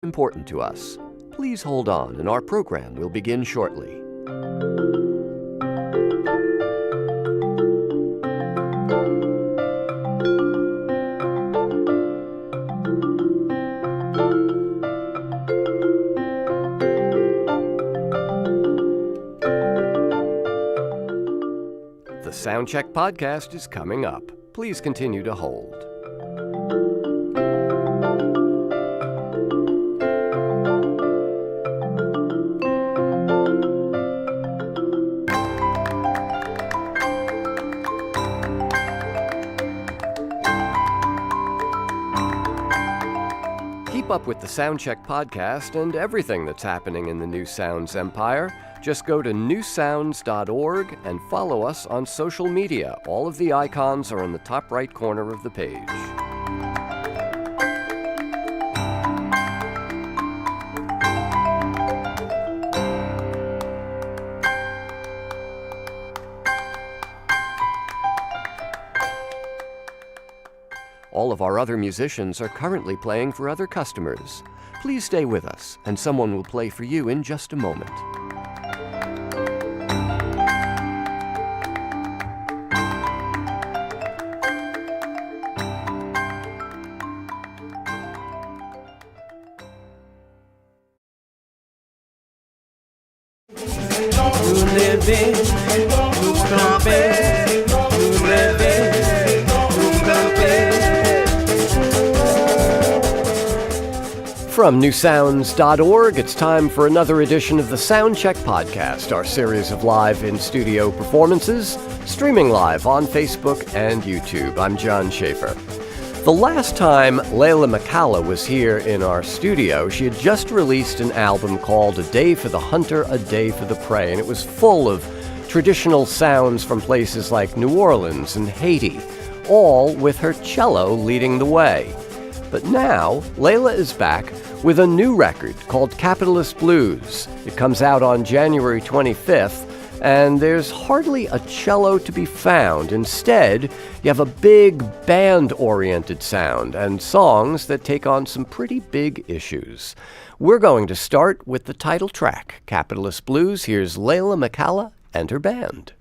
important to us. Please hold on, and our program will begin shortly. The Soundcheck podcast is coming up. Please continue to hold. Keep up with the Soundcheck podcast and everything that's happening in the New Sounds empire. Just go to newsounds.org and follow us on social media. All of the icons are in the top right corner of the page. All of our other musicians are currently playing for other customers. Please stay with us, and someone will play for you in just a moment. From newsounds.org, it's time for another edition of the Soundcheck podcast, our series of live in-studio performances, streaming live on Facebook and YouTube. I'm John Schaefer. The last time Leyla McCalla was here in our studio, she had just released an album called A Day for the Hunter, A Day for the Prey, and it was full of traditional sounds from places like New Orleans and Haiti, all with her cello leading the way. But now, Leyla is back with a new record called Capitalist Blues. It comes out on January 25th, and there's hardly a cello to be found. Instead, you have a big band-oriented sound and songs that take on some pretty big issues. We're going to start with the title track, Capitalist Blues. Here's Leyla McCalla and her band.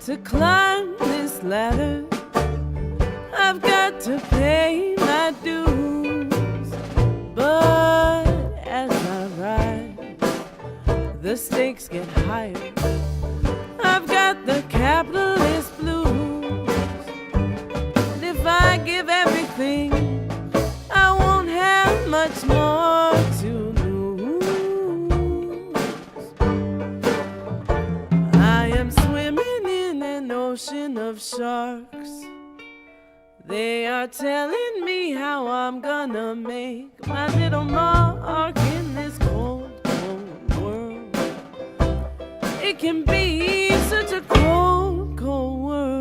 To climb this ladder, I've got to pay my dues. But as I rise, the stakes get higher. I've got the capitalist blues. And if I give everything, I won't have much more to lose. I am swimming an ocean of sharks. They are telling me how I'm gonna make my little mark in this cold, cold world. It can be such a cold, cold world.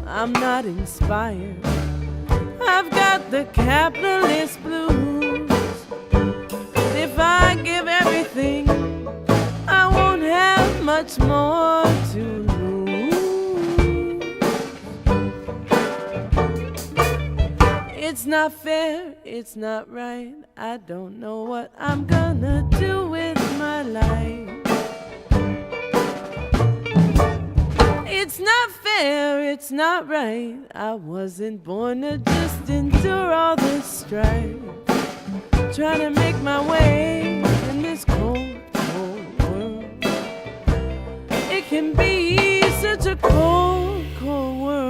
I'm not inspired. I've got the capitalist blues. If I give everything, I won't have much more to lose. It's not fair, it's not right. I don't know what I'm gonna do with my life. It's not fair, it's not right. I wasn't born to just endure all this strife. Trying to make my way in this cold, cold world. It can be such a cold, cold world.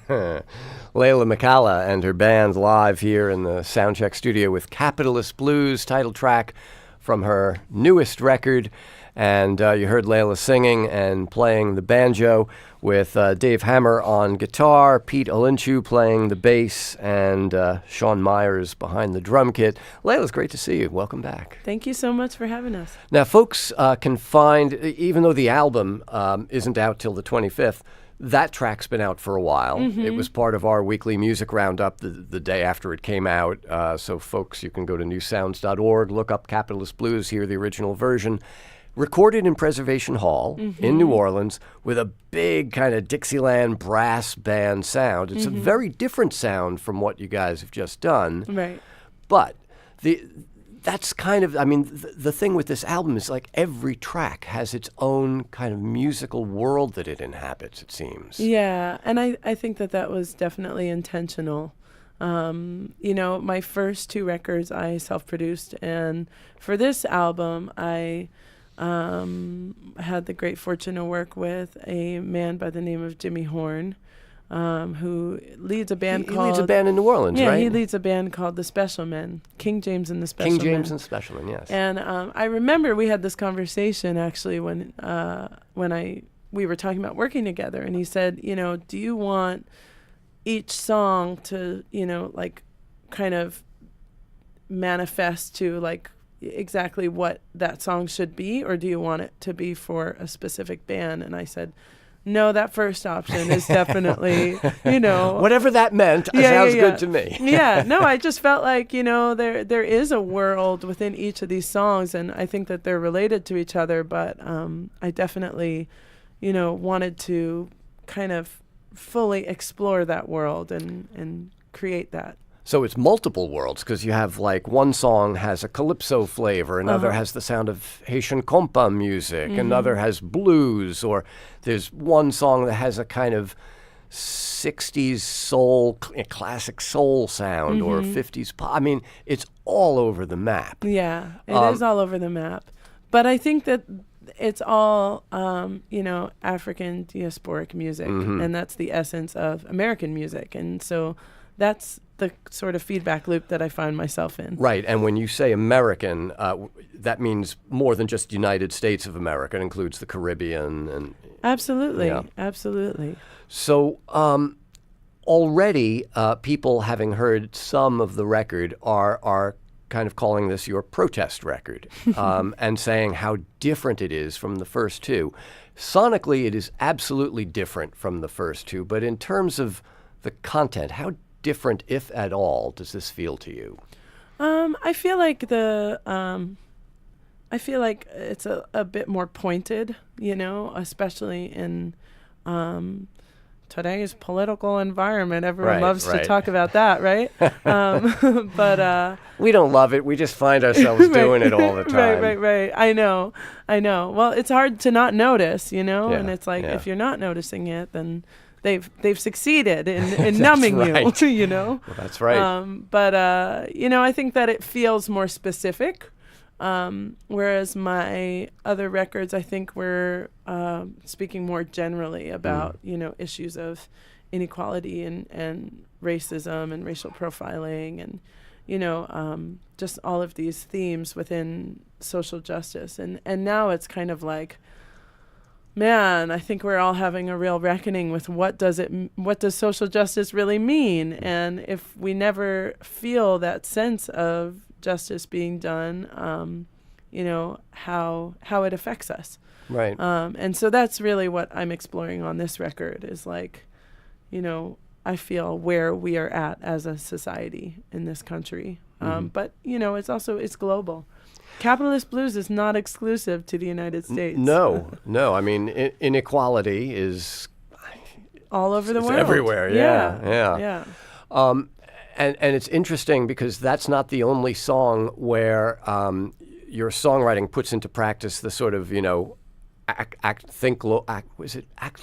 Leyla McCalla and her band live here in the Soundcheck studio with Capitalist Blues, title track from her newest record. And you heard Leyla singing and playing the banjo with Dave Hammer on guitar, Pete Olinchu playing the bass, and Sean Myers behind the drum kit. Leyla, it's great to see you. Welcome back. Thank you so much for having us. Now, folks can find, even though the album isn't out till the 25th, that track's been out for a while. Mm-hmm. It was part of our weekly music roundup the day after it came out. So, folks, you can go to newsounds.org, look up Capitalist Blues, hear the original version. Recorded in Preservation Hall in New Orleans with a big kind of Dixieland brass band sound. It's a very different sound from what you guys have just done. Right. But that's kind of, I mean, the thing with this album is like every track has its own kind of musical world that it inhabits, it seems. Yeah, and I think that was definitely intentional. You know, my first two records I self-produced, and for this album I had the great fortune to work with a man by the name of Jimmy Horn, who leads a band called... He leads a band in New Orleans, right? Yeah, he leads a band called the Special Men, King James and the Special Men. King James and Special Men, yes. And I remember we had this conversation, actually, when we were talking about working together, and he said, you know, do you want each song to, you know, like, kind of manifest to, like, exactly what that song should be, or do you want it to be for a specific band? And I said, no, that first option is definitely, you know. Whatever that meant, sounds good to me. Yeah, no, I just felt like, you know, there is a world within each of these songs, and I think that they're related to each other, but I definitely, you know, wanted to kind of fully explore that world and create that. So it's multiple worlds, because you have, like, one song has a calypso flavor, another has the sound of Haitian compa music, another has blues, or there's one song that has a kind of 60s soul, classic soul sound, or 50s pop. I mean, it's all over the map. Yeah, it is all over the map. But I think that it's all, you know, African diasporic music, and that's the essence of American music. And so that's the sort of feedback loop that I find myself in. Right, and when you say American, that means more than just United States of America. It includes the Caribbean. And absolutely, yeah. Absolutely. So already people, having heard some of the record, are kind of calling this your protest record and saying how different it is from the first two. Sonically, it is absolutely different from the first two, but in terms of the content, how different, if at all, does this feel to you? I feel like it's a bit more pointed, you know, especially in today's political environment. Everyone loves to talk about that, right? But we don't love it. We just find ourselves doing it all the time. Right. I know. Well, it's hard to not notice, you know, and it's like if you're not noticing it, then they've succeeded in numbing you, you know. Well, that's right. But you know, I think that it feels more specific, whereas my other records, I think, were speaking more generally about you know, issues of inequality and racism and racial profiling and you know, just all of these themes within social justice. And now it's kind of like, man, I think we're all having a real reckoning with what does social justice really mean? And if we never feel that sense of justice being done, you know, how it affects us. Right. And so that's really what I'm exploring on this record is like, you know, I feel where we are at as a society in this country. But, you know, it's global. Capitalist blues is not exclusive to the United States. No. I mean, inequality is all over the world. Everywhere. Yeah. And it's interesting because that's not the only song where your songwriting puts into practice the sort of, act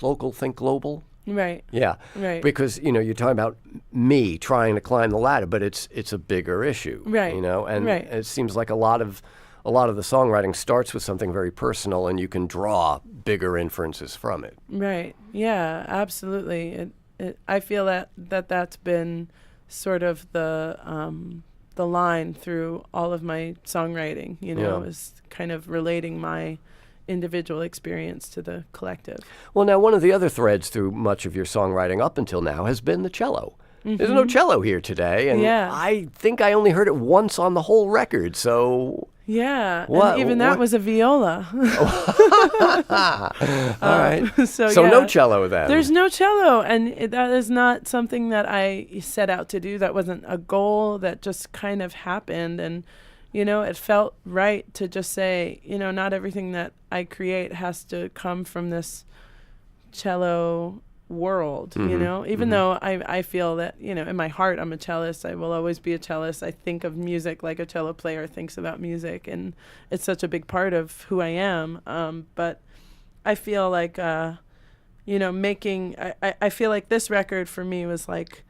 local, think global. Right. Yeah. Right. Because, you're talking about me trying to climb the ladder, but it's a bigger issue. Right. And it seems like a lot of the songwriting starts with something very personal, and you can draw bigger inferences from it. Right. Yeah, absolutely. I feel that's been sort of the line through all of my songwriting, is kind of relating my individual experience to the collective. Well, now, one of the other threads through much of your songwriting up until now has been the cello. Mm-hmm. There's no cello here today, and I think I only heard it once on the whole record, so... Yeah, and even that was a viola. All right. So no cello then. There's no cello, and that is not something that I set out to do. That wasn't a goal. That just kind of happened, and it felt right to just say, not everything that I create has to come from this cello world, even though I feel that, in my heart, I'm a cellist. I will always be a cellist. I think of music like a cello player thinks about music, and it's such a big part of who I am. But I feel like, I feel like this record for me was like,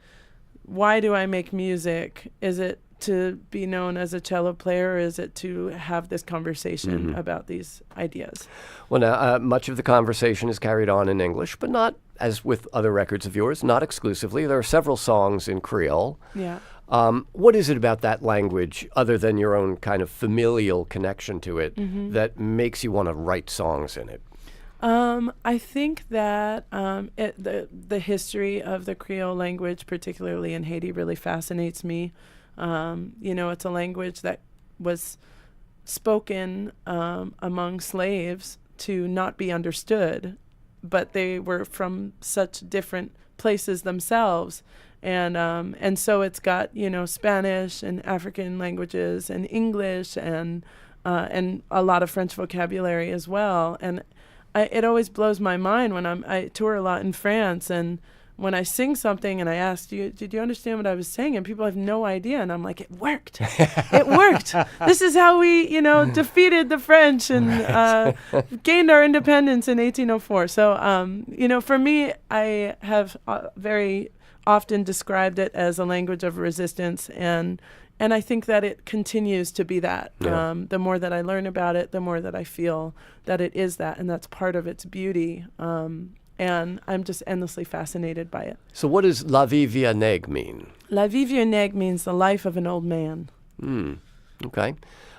why do I make music? Is it to be known as a cello player, or is it to have this conversation about these ideas? Well, now, much of the conversation is carried on in English, but not, as with other records of yours, not exclusively. There are several songs in Creole. Yeah. What is it about that language, other than your own kind of familial connection to it, that makes you want to write songs in it? I think that the history of the Creole language, particularly in Haiti, really fascinates me. It's a language that was spoken among slaves to not be understood, but they were from such different places themselves. And so it's got, Spanish and African languages and English and a lot of French vocabulary as well. And it always blows my mind when I tour a lot in France, and when I sing something and I ask, did you understand what I was saying? And people have no idea. And I'm like, it worked. It worked. This is how we, defeated the French and gained our independence in 1804. So, for me, I have very often described it as a language of resistance. And I think that it continues to be that. Yeah. The more that I learn about it, the more that I feel that it is that. And that's part of its beauty. And I'm just endlessly fascinated by it. So what does La Vie Via Neg mean? La Vie Via Neg means the life of an old man. Okay.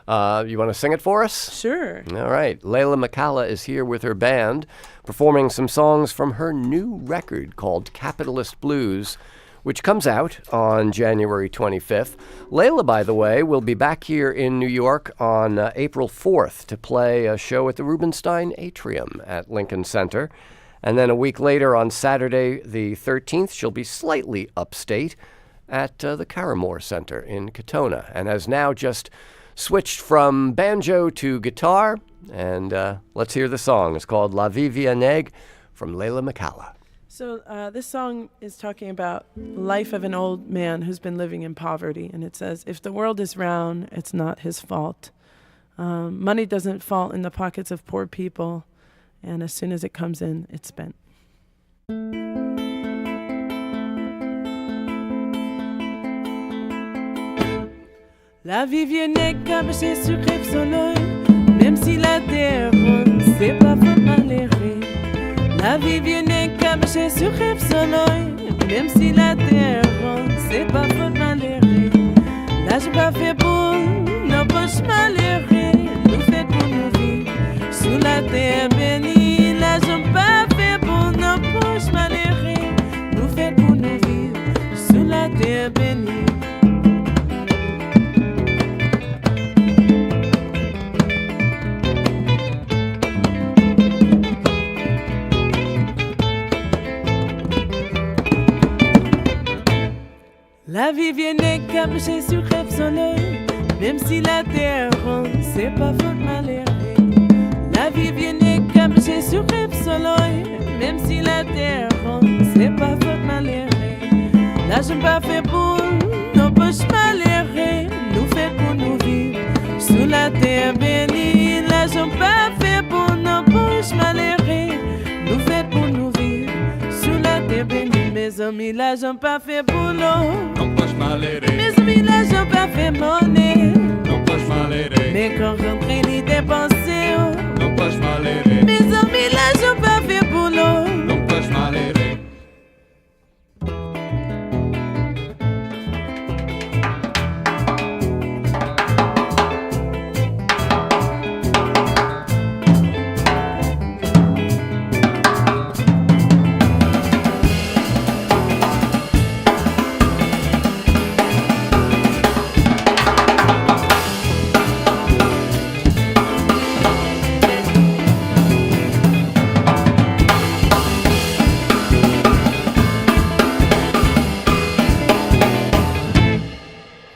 You want to sing it for us? Sure. All right. Leyla McCalla is here with her band, performing some songs from her new record called Capitalist Blues, which comes out on January 25th. Leyla, by the way, will be back here in New York on April 4th to play a show at the Rubenstein Atrium at Lincoln Center. And then a week later, on Saturday the 13th, she'll be slightly upstate at the Caramore Center in Katona, and has now just switched from banjo to guitar. And let's hear the song. It's called La Vie Via Neg from Leyla McCalla. So this song is talking about life of an old man who's been living in poverty. And it says, if the world is round, it's not his fault. Money doesn't fall in the pockets of poor people. And as soon as it comes in, it's spent. La vie vient nec caché sur crêpe soleil, même si la terre ronde, c'est pas faute malheureux. La vie vient nec caché sur crêpe soleil, même si la terre ronde, c'est pas faute malheureux. Là je pas fait pour nos poches malheureux, nous fait pour nous vivre sous la terre bénie. Là je pas fait pour nos poches malheureux, nous fait pour nous vivre sous la terre bénie. La vie vient capuchée sur crève soleil, même si la terre ronde. c'est pas faute malhérée. La vie Via Neg caché sur rêve soleil, même si la terre ronde, c'est pas faute malhérée. Là je pas fait pour nos poches malhérées, nous fait pour nous vivre sous la terre bénie. Là je pas fait pour nos poches malhérées, nous fait pour nous vivre sous la terre bénie. Mes amis là j'en pas fait pour l'eau, non poche malhérée. mes amis là j'en pas fait monnaie, non poche malhérée. mais quand rentrer les dépenser, non poche malhérée. mes amis là j'en pas fait pour l'eau, non poche malhérée.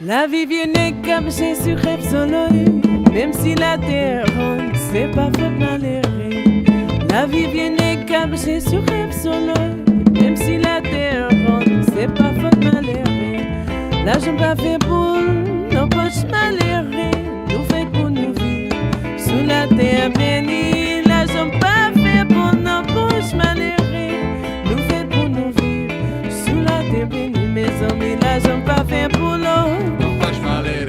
La vie Via Neg caché sur rêve soleil, même si la terre ronde, c'est pas faute malhérée. La vie Via Neg caché sur rêve soleil, même si la terre ronde, c'est pas faute malhérée. Là j'en pas fait pour nos poches malhérées, nous fait pour nous vivre sous la terre bénie. Là j'en pas fait pour nos poches malhérées, nous fait pour nous vivre sous la terre bénie. Mes amis là j'en pas fait pour l'eau,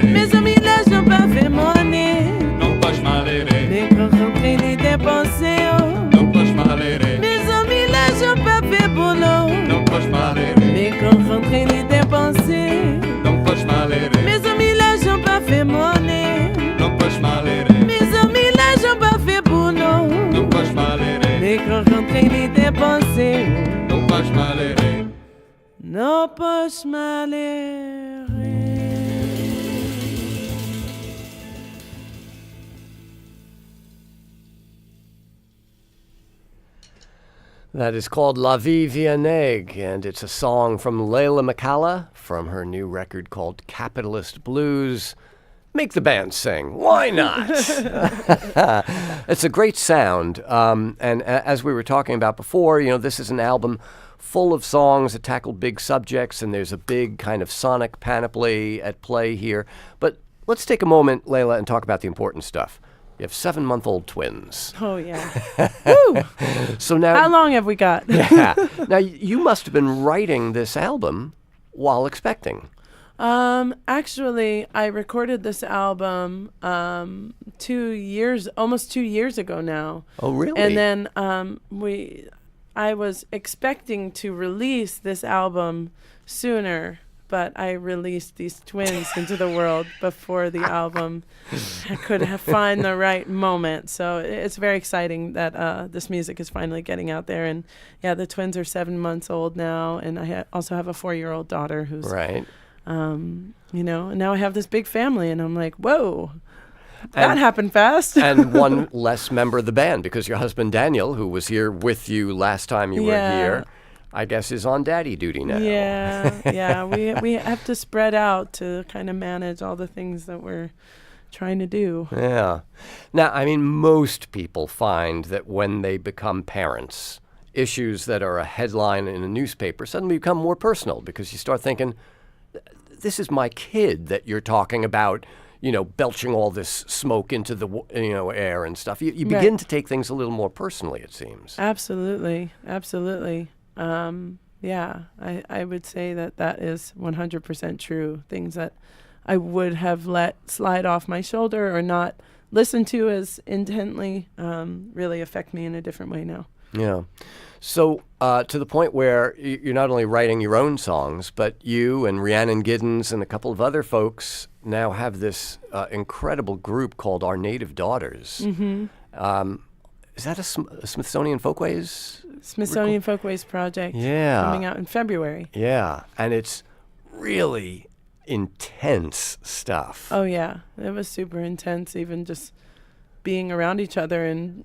mes amis là j'en pas fait monnaie, non poche malhérée. mais quand rentrer les dépenser, non poche malhérée. mes amis là j'en pas fait pour l'eau, non poche malhérée. mais quand rentrer les dépenser, non poche malhérée. mes amis là j'en pas fait monnaie, non poche malhérée. mes amis là j'en pas fait pour l'eau, non poche malhérée. mais quand rentrer les dépenser, non poche malhérée. nos poches malhérées. That is called La Vie Via Neg, and it's a song from Leyla McCalla from her new record called Capitalist Blues. Make the band sing. Why not? It's a great sound. And as we were talking about before, this is an album full of songs that tackle big subjects, and there's a big kind of sonic panoply at play here. But let's take a moment, Layla, and talk about the important stuff. You have 7-month-old twins. Oh, yeah. Woo! So now, How long have we got? Yeah. Now, you must have been writing this album while expecting. Actually, I recorded this album almost 2 years ago now. Oh, really? And then I was expecting to release this album sooner, but I released these twins into the world before the album could find the right moment. So it's very exciting that this music is finally getting out there. And yeah, the twins are 7 months old now, and I also have a 4-year-old daughter who's right. And now I have this big family, and I'm like, whoa, that happened fast. And one less member of the band, because your husband Daniel, who was here with you last time you were here, I guess is on daddy duty now. Yeah. We have to spread out to kind of manage all the things that we're trying to do. Yeah. Now, I mean, most people find that when they become parents, issues that are a headline in a newspaper suddenly become more personal, because you start thinking, this is my kid that you're talking about, belching all this smoke into the air and stuff. You begin to take things a little more personally, it seems. Absolutely. Yeah, I would say that is 100% true. Things that I would have let slide off my shoulder or not listen to as intently really affect me in a different way now. Yeah. So to the point where you're not only writing your own songs, but you and Rhiannon Giddens and a couple of other folks now have this incredible group called Our Native Daughters. Mm-hmm. Is that a Smithsonian Folkways? Smithsonian Folkways project coming out in February. Yeah, and it's really intense stuff. Oh, yeah. It was super intense, even just being around each other and,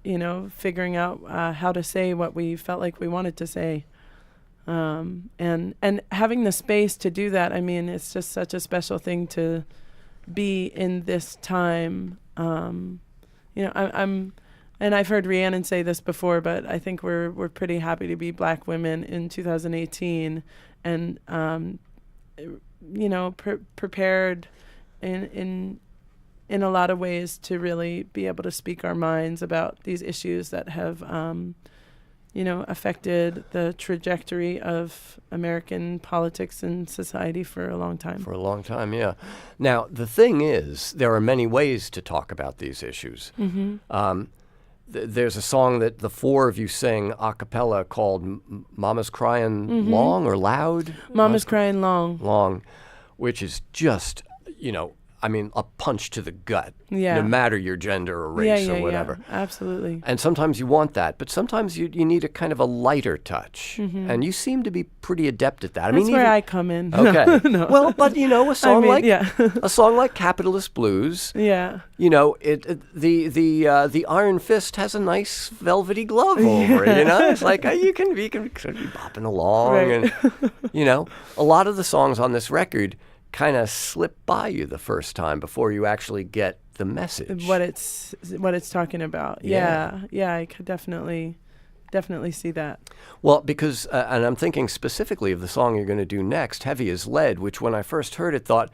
figuring out how to say what we felt like we wanted to say. And having the space to do that, I mean, it's just such a special thing to be in this time And I've heard Rhiannon say this before, but I think we're pretty happy to be Black women in 2018, and prepared in a lot of ways to really be able to speak our minds about these issues that have affected the trajectory of American politics and society for a long time. For a long time, yeah. Now, the thing is, there are many ways to talk about these issues. Mm-hmm. There's a song that the four of you sing a cappella called Mama's Crying Mm-hmm. Long or Loud? Mama's Crying Long. Long, which is just, a punch to the gut, Yeah. no matter your gender or race or whatever. Yeah, absolutely. And sometimes you want that, but sometimes you need a kind of a lighter touch. Mm-hmm. And you seem to be pretty adept at that. That's where I come in. Okay. No. Well, but a song yeah. a song like Capitalist Blues. Yeah. The Iron Fist has a nice velvety glove over it. It's like you can sort of be bopping along, Right. and a lot of the songs on this record kind of slip by you the first time before you actually get the message. What it's talking about. Yeah. Yeah, I could definitely see that. Well, because, and I'm thinking specifically of the song you're going to do next, Heavy as Lead, which when I first heard it thought,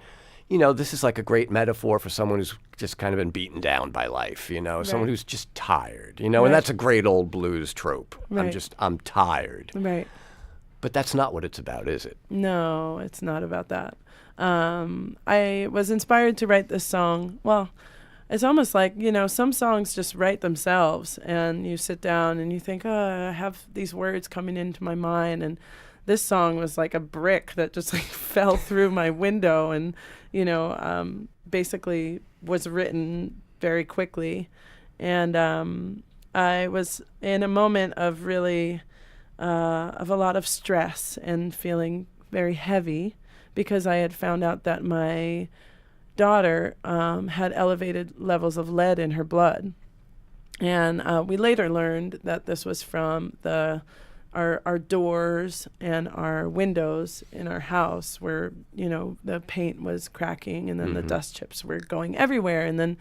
this is like a great metaphor for someone who's just kind of been beaten down by life, someone who's just tired, Right. and that's a great old blues trope. Right. I'm tired. Right. But that's not what it's about, is it? No, it's not about that. I was inspired to write this song. Well, it's almost like, some songs just write themselves, and you sit down and you think, I have these words coming into my mind. And this song was like a brick that just like fell through my window and, basically was written very quickly. And I was in a moment of really, of a lot of stress and feeling very heavy, because I had found out that my daughter had elevated levels of lead in her blood. And we later learned that this was from our doors and our windows in our house, where, the paint was cracking, and then the dust chips were going everywhere. And then,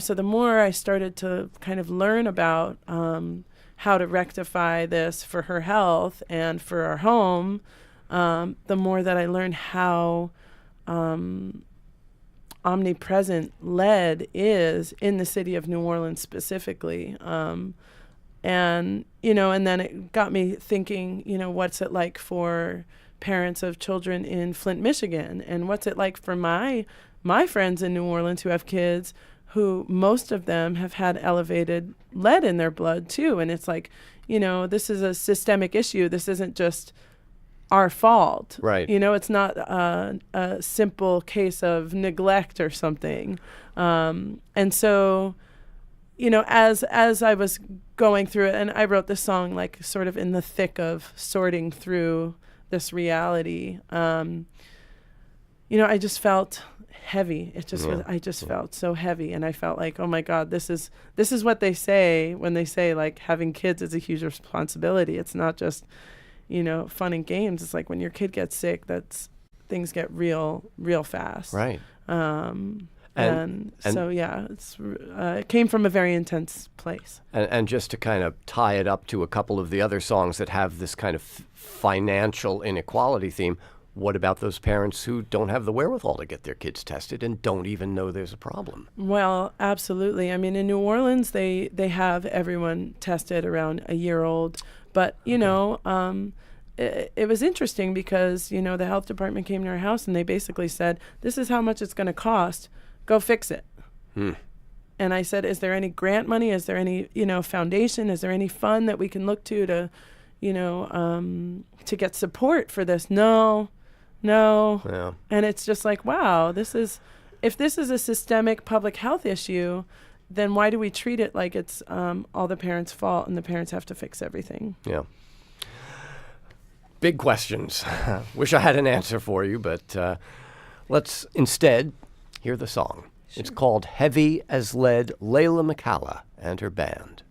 so the more I started to kind of learn about how to rectify this for her health and for our home, the more that I learned how omnipresent lead is in the city of New Orleans specifically. And then it got me thinking, what's it like for parents of children in Flint, Michigan? And what's it like for my friends in New Orleans who have kids who most of them have had elevated lead in their blood too? And it's like, this is a systemic issue. This isn't just our fault. Right. It's not a simple case of neglect or something. And so, as I was going through it, and I wrote this song like sort of in the thick of sorting through this reality, I just felt heavy. I just felt so heavy, and I felt like, oh my God, this is what they say when they say like having kids is a huge responsibility. It's not just fun and games. It's like when your kid gets sick, things get real fast. Right. And so, yeah, it came from a very intense place. And just to kind of tie it up to a couple of the other songs that have this kind of financial inequality theme, what about those parents who don't have the wherewithal to get their kids tested and don't even know there's a problem? Well, absolutely. I mean, in New Orleans, they have everyone tested around a year old. But, it was interesting because, the health department came to our house and they basically said, this is how much it's going to cost. Go fix it. And I said, is there any grant money? Is there any, foundation? Is there any fund that we can look to get support for this? No. Yeah. And it's just like, wow, if this is a systemic public health issue, then why do we treat it like it's all the parents' fault and the parents have to fix everything? Yeah. Big questions. Wish I had an answer for you, but let's instead hear the song. Sure. It's called Heavy as Lead, Leyla McCalla and her band.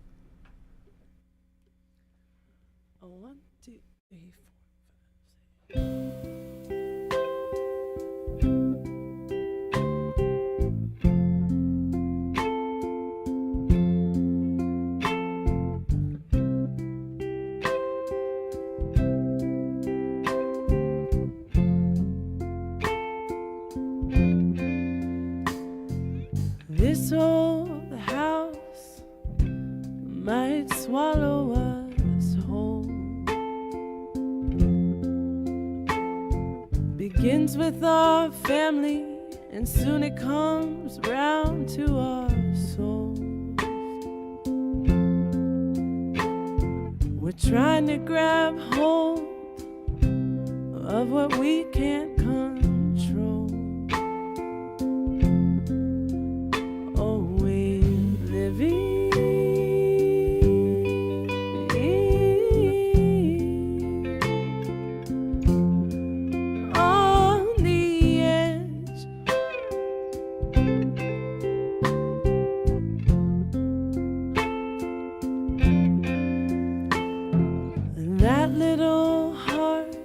1, 2, 3, 4, 5, 6. know the house might swallow us whole. Begins with our family, and soon it comes round to our souls. We're trying to grab hold of what we can't control. Oh, we're living on the edge. And that little heart,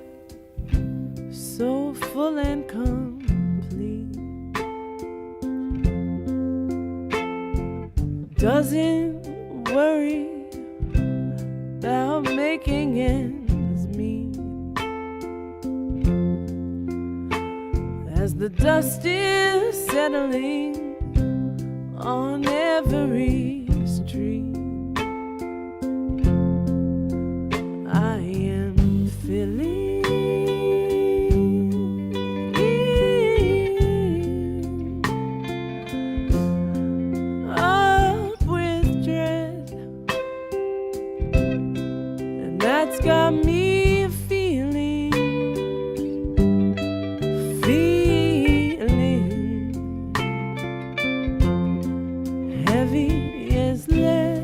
so full and complete, doesn't worry about making ends meet. As the dust is settling on every street, I am feeling up with dread, and that's got me feeling heavy as lead.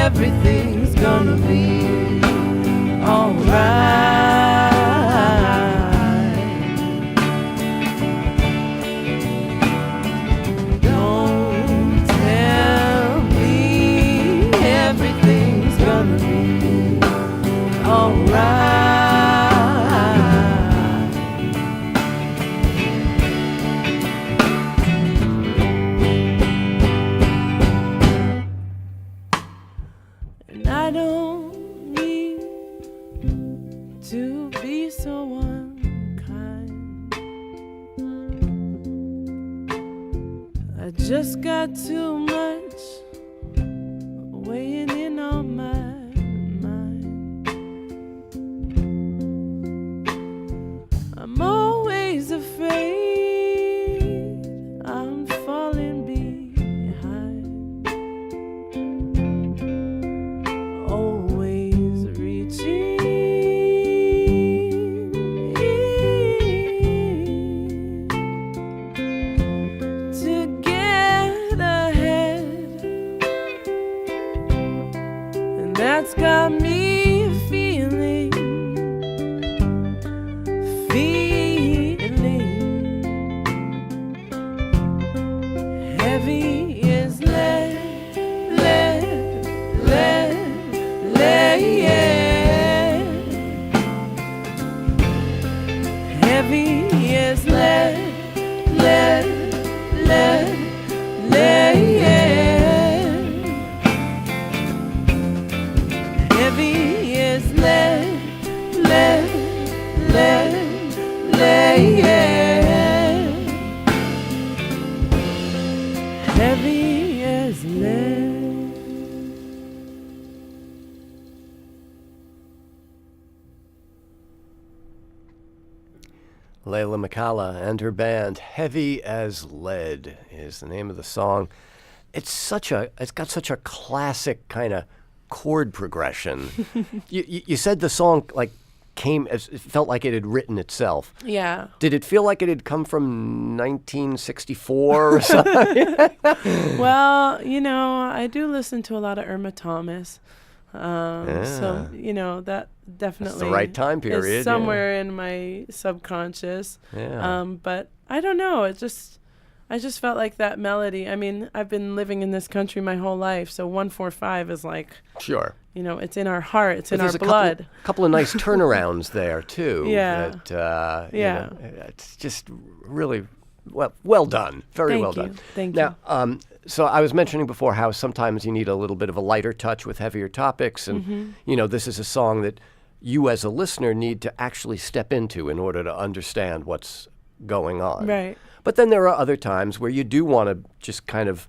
Everything's gonna be alright. Don't tell me everything's gonna be alright. And I don't mean to be so unkind. I just got too much weighing in on my mind. I'm always afraid I'm falling behind. Always reaching to get ahead, and that's got me feeling heavy as lead, yeah. Heavy as lead, yeah. Heavy as lead, yeah. heavy as lead. Leyla McCalla and her band, Heavy as Lead is the name of the song. It's got such a classic kind of chord progression. You said the song like it felt like it had written itself. Yeah. Did it feel like it had come from 1964 or something? Well, I do listen to a lot of Irma Thomas. So, that definitely That's the right time period. is somewhere in my subconscious. Yeah. But I don't know. I just felt like that melody. I mean, I've been living in this country my whole life, so 145 is like, Sure. it's in our heart, it's in our There's blood. A couple of nice turnarounds there too. Yeah. That, it's just really well done. Very well done. Thank you. Now, so I was mentioning before how sometimes you need a little bit of a lighter touch with heavier topics, and this is a song that you as a listener need to actually step into in order to understand what's going on. Right. But then there are other times where you do want to just kind of,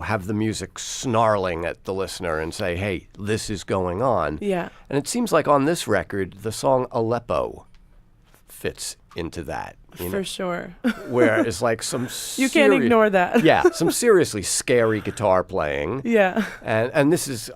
have the music snarling at the listener and say, hey, this is going on. Yeah. And it seems like on this record, the song Aleppo fits into that. For sure. Where it's like some You can't ignore that. Yeah, some seriously scary guitar playing. Yeah. And this is,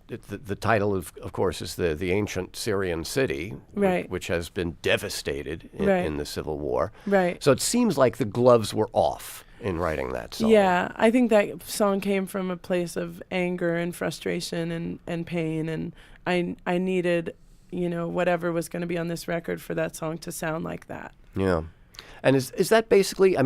the title of course is the ancient Syrian city, right, which has been devastated in the Civil War. Right. So it seems like the gloves were off in writing that song. Yeah, I think that song came from a place of anger and frustration and pain, and I needed, whatever was going to be on this record for that song to sound like that. Yeah. And is that basically,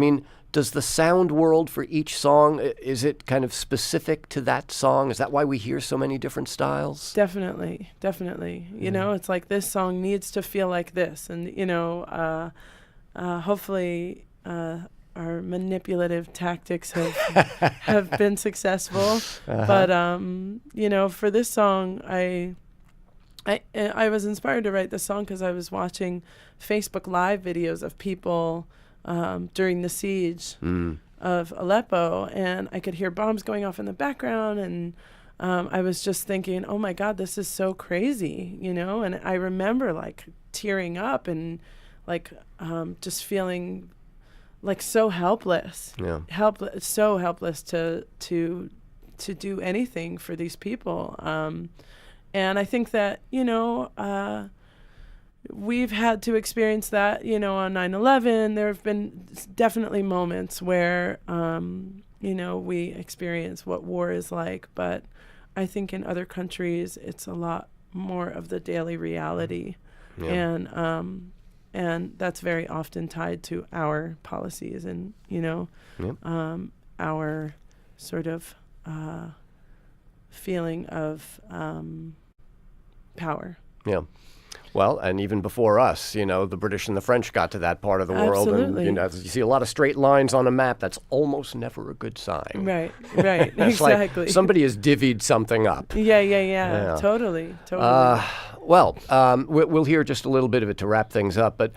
does the sound world for each song, is it kind of specific to that song? Is that why we hear so many different styles? Definitely. It's like this song needs to feel like this. And, hopefully our manipulative tactics have been successful. But, for this song, I was inspired to write this song because I was watching Facebook Live videos of people during the siege of Aleppo, and I could hear bombs going off in the background, and I was just thinking, oh my God, this is so crazy, and I remember like tearing up and like just feeling like so helpless, so helpless to do anything for these people. And I think that, we've had to experience that, on 9/11. There have been definitely moments where, we experience what war is like. But I think in other countries, it's a lot more of the daily reality. Yeah. And that's very often tied to our policies and, our sort of feeling of power. Yeah. Well, and even before us, the British and the French got to that part of the world. Absolutely. And, you see a lot of straight lines on a map. That's almost never a good sign. Right, Like exactly. somebody has divvied something up. Yeah. Totally. Well, we'll hear just a little bit of it to wrap things up. But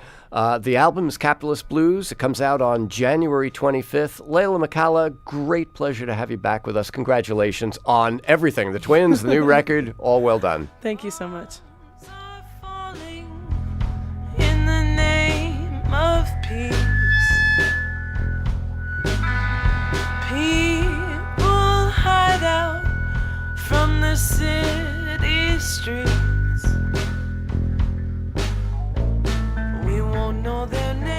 the album is Capitalist Blues. It comes out on January 25th. Leyla McCalla, great pleasure to have you back with us. Congratulations on everything. The twins, the new record, all well done. Thank you so much. In the name of peace, people hide out from the city streets.